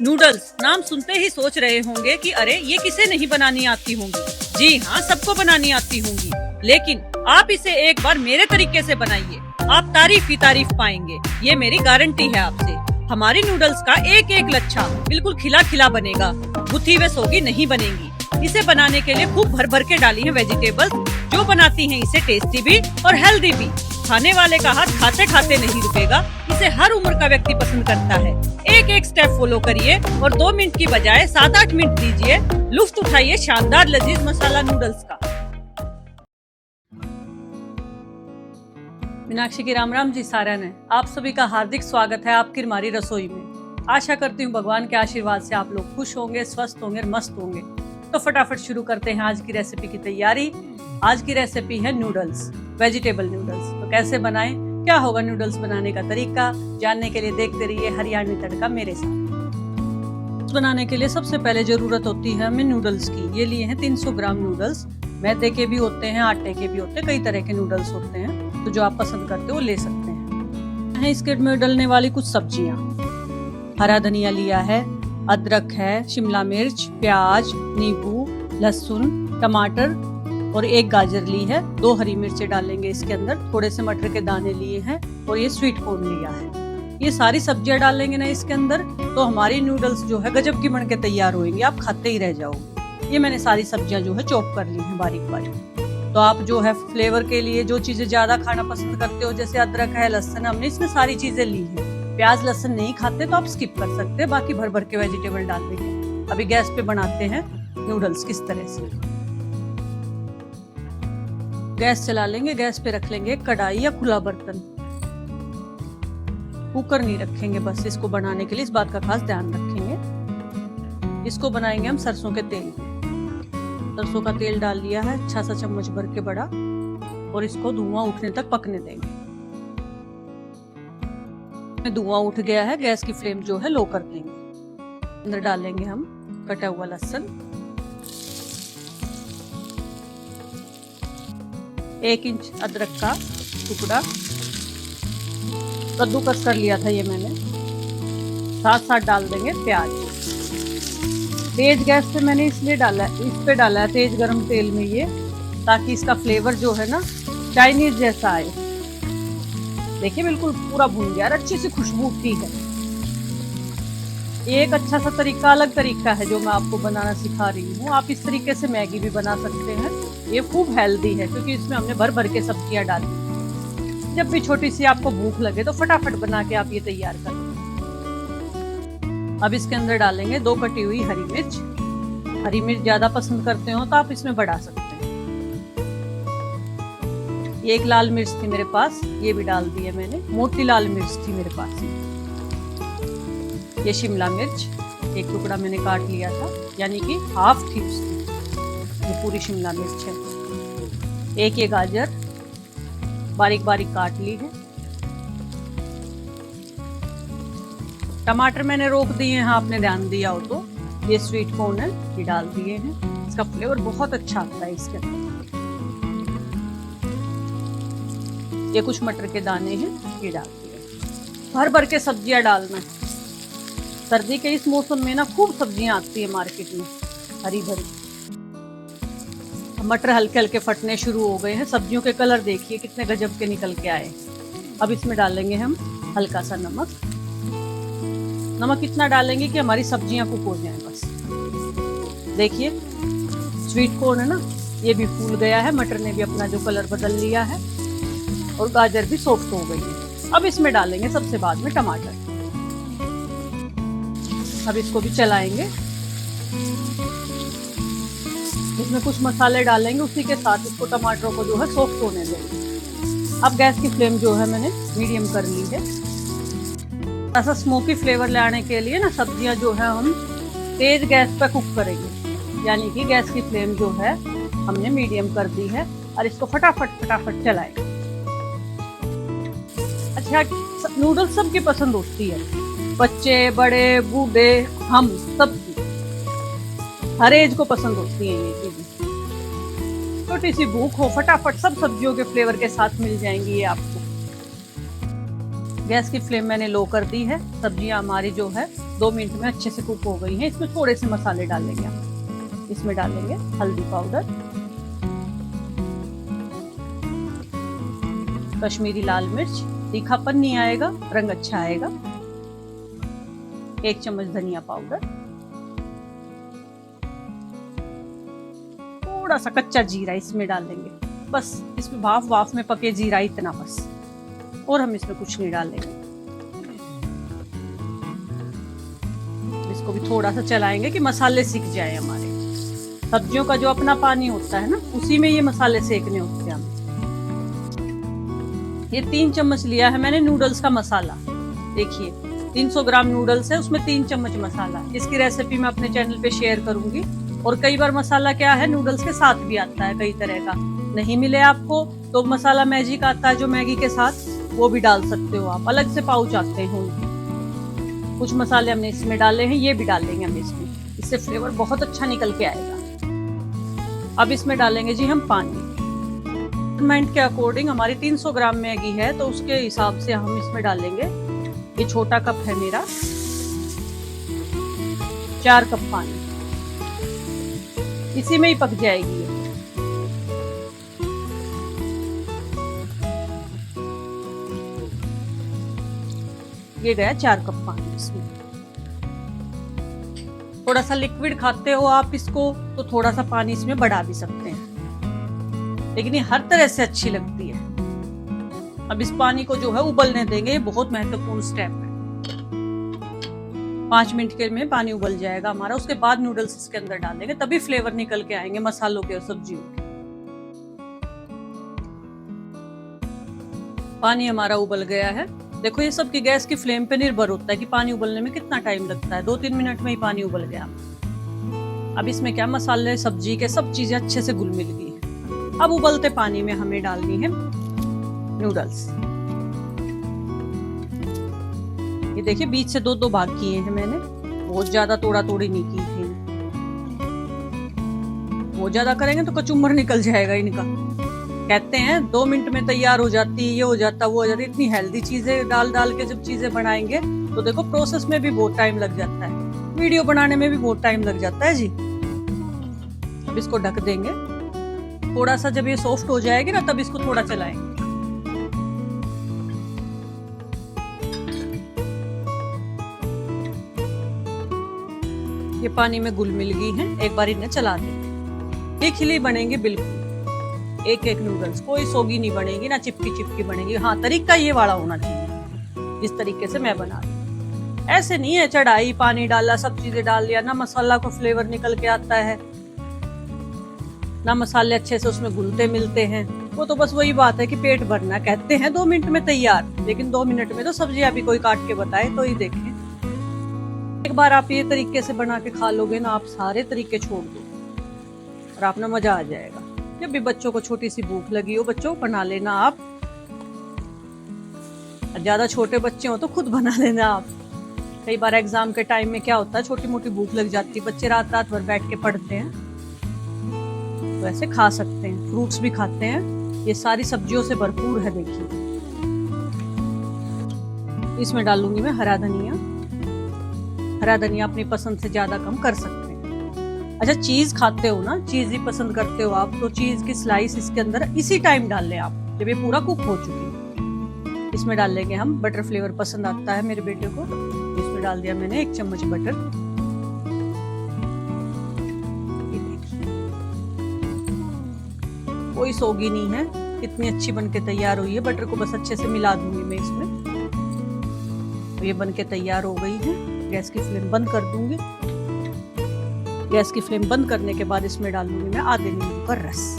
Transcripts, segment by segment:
Noodles नाम सुनते ही सोच रहे होंगे कि अरे ये किसे नहीं बनानी आती होंगी। जी हाँ, सबको बनानी आती होंगी, लेकिन आप इसे एक बार मेरे तरीके से बनाइए, आप तारीफ ही तारीफ पाएंगे। ये मेरी गारंटी है आपसे। हमारी नूडल्स का एक एक लच्छा बिल्कुल खिला खिला बनेगा, गुथी व सोगी नहीं बनेगी। इसे बनाने के लिए खूब भर भर के डाली है वेजिटेबल्स, जो बनाती हैं इसे टेस्टी भी और हेल्दी भी। खाने वाले का हाथ खाते खाते नहीं रुकेगा। इसे हर उम्र का व्यक्ति पसंद करता है। एक एक स्टेप फॉलो करिए और 2 मिनट की बजाय 7-8 मिनट दीजिए। लुत्फ उठाइए शानदार लजीज मसाला नूडल्स का। मीनाक्षी की राम राम जी सारण है। आप सभी का हार्दिक स्वागत है आपकी हमारी रसोई में। आशा करती हूँ भगवान के आशीर्वाद से आप लोग खुश होंगे, स्वस्थ होंगे, मस्त होंगे। तो फटाफट शुरू करते हैं आज की रेसिपी की तैयारी। आज की रेसिपी है नूडल्स, वेजिटेबल नूडल्स। तो कैसे बनाएं, क्या होगा नूडल्स बनाने का तरीका, जानने के लिए देखते रहिए हरियाणवी तड़का मेरे साथ। बनाने के लिए सबसे पहले जरूरत होती है हमें नूडल्स की। ये लिए हैं 300 ग्राम नूडल्स। मैदे के भी होते हैं, आटे के भी होते हैं, कई तरह के नूडल्स होते हैं, तो जो आप पसंद करते हो ले सकते हैं। इसके में डलने वाली कुछ सब्जियां, हरा धनिया लिया है, अदरक है, शिमला मिर्च, प्याज, नींबू, लहसुन, टमाटर और एक गाजर ली है। 2 हरी मिर्चें डालेंगे इसके अंदर, थोड़े से मटर के दाने लिए हैं और ये स्वीट कॉर्न लिया है। ये सारी सब्जियां डालेंगे ना इसके अंदर, तो हमारी नूडल्स जो है गजब की बन के तैयार होंगी, आप खाते ही रह जाओगे। ये मैंने सारी सब्जियां जो है चॉप कर ली हैं बारीक बारीक। तो आप जो है फ्लेवर के लिए जो चीजें ज्यादा खाना पसंद करते हो, जैसे अदरक है, लहसुन, हमने इसमें सारी चीजें ली हैं। प्याज लहसुन नहीं खाते तो आप स्किप कर सकते हैं, बाकी भर भर के वेजिटेबल डाल देंगे। अभी गैस पे बनाते हैं नूडल्स किस तरह से। गैस चला लेंगे, गैस पे रख लेंगे कढ़ाई या खुला बर्तन। कुकर नहीं रखेंगे बस इसको बनाने के लिए, इस बात का खास ध्यान रखेंगे। इसको बनाएंगे हम सरसों के तेल में। सरसों का तेल डाल लिया है, अच्छा सा चम्मच भर के बड़ा, और इसको धुआं उठने तक पकने देंगे। धुआं उठ गया है, गैस की फ्लेम जो है लो कर देंगे। अंदर डालेंगे हम कटा हुआ लहसुन, 1 इंच अदरक का टुकड़ा, कद्दूकस कर लिया था ये मैंने। साथ साथ डाल देंगे प्याज। तेज गैस पे मैंने इसलिए डाला है, इस पे डाला है तेज गरम तेल में ये, ताकि इसका फ्लेवर जो है ना चाइनीज जैसा आए। देखिए बिल्कुल पूरा भून गया, अच्छी सी खुशबू उठती है। एक अच्छा सा तरीका, अलग तरीका है जो मैं आपको बनाना सिखा रही हूँ। आप इस तरीके से मैगी भी बना सकते हैं। ये खूब हेल्दी है क्योंकि इसमें हमने भर भर के सब्जियां डाली। जब भी छोटी सी आपको भूख लगे तो फटाफट बना के आप ये तैयार कर लें। अब इसके अंदर डालेंगे 2 कटी हुई हरी मिर्च। हरी मिर्च ज्यादा पसंद करते हो तो आप इसमें बढ़ा सकते हैं। ये 1 लाल मिर्च थी मेरे पास, ये भी डाल दी है मैंने। मोटी लाल मिर्च थी मेरे पास। ये शिमला मिर्च 1 टुकड़ा मैंने काट लिया था, यानी कि हाफ थी उसकी, ये पूरी शिमला मिर्च है। 1 ये गाजर बारीक बारीक काट ली है। टमाटर मैंने रोक दिए हैं, आपने ध्यान दिया हो तो। ये स्वीट कॉर्न है, ये डाल दिए हैं। इसका फ्लेवर बहुत अच्छा आता है इसके अंदर। ये कुछ मटर के दाने हैं, ये डाल दिए। भर भर के सब्जियां डालना। सर्दी के इस मौसम में ना खूब सब्जियां आती है मार्केट में, हरी भरी। मटर हल्के हल्के फटने शुरू हो गए हैं। सब्जियों के कलर देखिए कितने गजब के निकल के आए। अब इसमें डालेंगे हम हल्का सा नमक। नमक इतना डालेंगे कि हमारी सब्जियां कुक हो जाएं बस। देखिए स्वीट कॉर्न है ना, ये भी फूल गया है, मटर ने भी अपना जो कलर बदल लिया है और गाजर भी सॉफ्ट हो गई है। अब इसमें डालेंगे सबसे बाद में टमाटर। अब इसको भी चलाएंगे। इसमें कुछ मसाले डालेंगे, उसी के साथ इसको टमाटरों को जो है सॉफ्ट होने देंगे। अब गैस की फ्लेम जो है मैंने मीडियम कर ली है। ऐसा स्मोकी फ्लेवर लाने के लिए ना सब्जियां जो है हम तेज गैस पर कुक करेंगे, यानी कि गैस की फ्लेम जो है हमने मीडियम कर दी है और इसको फटाफट फटाफट चलाएंगे। अच्छा, नूडल्स सबकी पसंद होती है, बच्चे, बड़े, बूढ़े, हम सबकी, हर एज को पसंद होती है ये चीजें। छोटी सी भूख हो, फटाफट सब सब्जियों के फ्लेवर के साथ मिल जाएंगी ये आपको। गैस की फ्लेम मैंने लो कर दी है। सब्जियां हमारी जो है 2 मिनट में अच्छे से कुक हो गई हैं। इसमें थोड़े से मसाले डालेंगे हम। इसमें डालेंगे हल्दी पाउडर, कश्मीरी लाल मिर्च, तीखापन नहीं आएगा, रंग अच्छा आएगा। 1 चम्मच धनिया पाउडर, थोड़ा सा कच्चा जीरा इसमें डालेंगे, बस इसमें भाफ में पके जीरा इतना बस, और हम इसमें कुछ नहीं डालेंगे। इसको भी थोड़ा सा चलाएंगे कि मसाले सीख जाए हमारे। सब्जियों का जो अपना पानी होता है ना, उसी में ये मसाले सेकने होते हैं हमें। ये 3 चम्मच लिया है मैंने नूडल्स का मसाला। देखिए 300 ग्राम नूडल्स है, उसमें 3 चम्मच मसाला। इसकी रेसिपी मैं अपने चैनल पे शेयर करूंगी। और कई बार मसाला क्या है नूडल्स के साथ भी आता है, कई तरह का। नहीं मिले आपको तो मसाला मैजिक आता है जो मैगी के साथ, वो भी डाल सकते हो आप। अलग से पाउच आते हैं उनके। कुछ मसाले हमने इसमें डाले हैं, ये भी डालेंगे हम इसमें, इससे फ्लेवर बहुत अच्छा निकल के आएगा। अब इसमें डालेंगे जी हम पानी। मेजरमेंट के अकॉर्डिंग हमारी 300 ग्राम मैगी है तो उसके हिसाब से हम इसमें डालेंगे, ये छोटा कप है मेरा, 4 कप पानी। इसी में ही पक जाएगी ये गया 4 कप पानी। इसमें थोड़ा सा लिक्विड खाते हो आप इसको तो थोड़ा सा पानी इसमें बढ़ा भी सकते हैं, लेकिन ये हर तरह से अच्छी लगती है। अब इस पानी को जो है उबलने देंगे, ये बहुत महत्वपूर्ण स्टेप है। 5 मिनट के में पानी उबल जाएगा हमारा, उसके बाद नूडल्स इसके अंदर डालेंगे, तभी फ्लेवर निकल के आएंगे मसालों के और सब्जियों के। पानी हमारा उबल गया है। देखो ये सब की गैस की फ्लेम पे निर्भर होता है कि पानी उबलने में कितना टाइम लगता है। 2-3 मिनट में ही पानी उबल गया। अब इसमें क्या मसाले सब्जी के सब चीजें अच्छे से घुल मिल गई। अब उबलते पानी में हमें डालनी है नूडल्स। ये देखिए बीच से 2-2 भाग किए हैं मैंने, बहुत ज्यादा तोड़ा तोड़ी नहीं की थी। बहुत ज्यादा करेंगे तो कचुम्बर निकल जाएगा इनका। कहते हैं 2 मिनट में तैयार हो जाती है, ये हो जाता वो हो जाती। इतनी हेल्दी चीजें डाल के जब चीजें बनाएंगे तो देखो प्रोसेस में भी बहुत टाइम लग जाता है, वीडियो बनाने में भी बहुत टाइम लग जाता है जी। अब इसको ढक देंगे, थोड़ा सा जब ये सॉफ्ट हो जाएगी ना तब इसको थोड़ा चलाएंगे। ये पानी में घुल मिल गई है, एक बार इन्हें चला देंगे। ये खिली बनेंगे बिल्कुल, एक एक नूडल्स, कोई सोगी नहीं बनेगी ना चिपकी बनेगी। हाँ तरीका ये वाला होना चाहिए जिस तरीके से मैं बना रही। ऐसे नहीं है चढ़ाई, पानी डाला, सब चीजें डाल लिया, ना मसाला को फ्लेवर निकल के आता है, ना मसाले अच्छे से उसमें घुलते मिलते हैं। वो तो बस वही बात है कि पेट भरना। कहते हैं 2 मिनट में तैयार, लेकिन 2 मिनट में तो सब्जियां भी कोई काट के बताए तो ही देखें। एक बार आप ये तरीके से बना के खा लोगे ना, आप सारे तरीके छोड़ दो और आपने मजा आ जाएगा। जब भी बच्चों को छोटी सी भूख लगी हो, बच्चों बना लेना आप। ज्यादा छोटे बच्चे हो तो खुद बना लेना आप। कई बार एग्जाम के टाइम में क्या होता है, छोटी मोटी भूख लग जाती है, बच्चे रात भर बैठ के पढ़ते हैं, तो ऐसे खा सकते हैं। फ्रूट्स भी खाते हैं, ये सारी सब्जियों से भरपूर है। देखिए इसमें डालूंगी मैं हरा धनिया। हरा धनिया अपनी पसंद से ज्यादा कम कर सकते हैं। अच्छा चीज खाते हो ना, चीज ही पसंद करते हो आप, तो चीज की स्लाइस इसके अंदर इसी टाइम डाल लें आप, जब ये पूरा कुक हो चुकी। इसमें डाल लेंगे हम बटर, फ्लेवर पसंद आता है मेरे बेटे को। इसमें डाल दिया मैंने 1 चम्मच बटर। ये देखिए कोई सोगी नहीं है, कितनी अच्छी बनके तैयार हुई है। बटर को बस अच्छे से मिला दूंगी मैं इसमें, तो ये बनके तैयार हो गई है। गैस की फ्लेम बंद कर दूंगी। गैस की फ्लेम बंद करने के बाद इसमें डालूंगी मैं आधे नींबू का रस।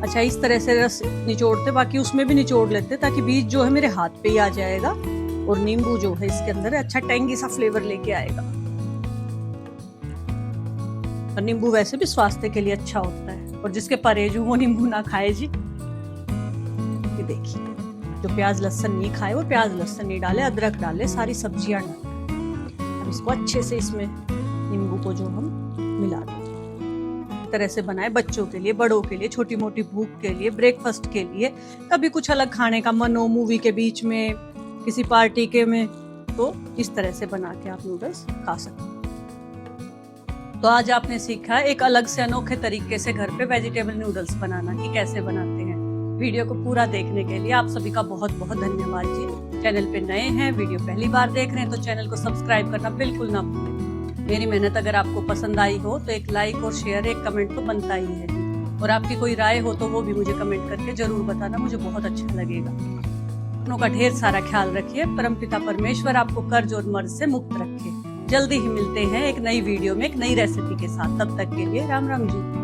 अच्छा इस तरह से रस निचोड़ते, बाकी उसमें भी निचोड़ लेते ताकि बीज जो है मेरे हाथ पे ही आ जाएगा, और नींबू जो है इसके अंदर अच्छा टेंगी सा फ्लेवर लेके आएगा। और नींबू वैसे भी स्वास्थ्य के लिए अच्छा होता है, और जिसके परहेज हो वो नींबू ना खाए जी। ये देखिए जो प्याज लहसुन नहीं खाए वो प्याज लहसुन नहीं डाले, अदरक डाले, सारी सब्जियां डाले। अब इसको अच्छे से इसमें नींबू को जो हम मिला दें। तरह से बनाए बच्चों के लिए, बड़ों के लिए, छोटी मोटी भूख के लिए, ब्रेकफास्ट के लिए, कभी कुछ अलग खाने का मन हो, मूवी के बीच में, किसी पार्टी के में, तो इस तरह से बना के आप नूडल्स खा सकते हैं। तो आज आपने सीखा एक अलग से अनोखे तरीके से घर पे वेजिटेबल नूडल्स बनाना कि कैसे बनाते हैं। वीडियो को पूरा देखने के लिए आप सभी का बहुत बहुत धन्यवाद जी। चैनल पे नए हैं, वीडियो पहली बार देख रहे हैं तो चैनल को सब्सक्राइब करना बिल्कुल ना भूलें। मेरी मेहनत अगर आपको पसंद आई हो तो एक लाइक और शेयर, एक कमेंट तो बनता ही है जी। और आपकी कोई राय हो तो वो भी मुझे कमेंट करके जरूर बताना, मुझे बहुत अच्छा लगेगा। अपनों का ढेर सारा ख्याल रखिए। परमपिता परमेश्वर आपको कर्ज और मर्ज से मुक्त रखे। जल्दी ही मिलते हैं एक नई वीडियो में एक नई रेसिपी के साथ। तब तक के लिए राम राम जी।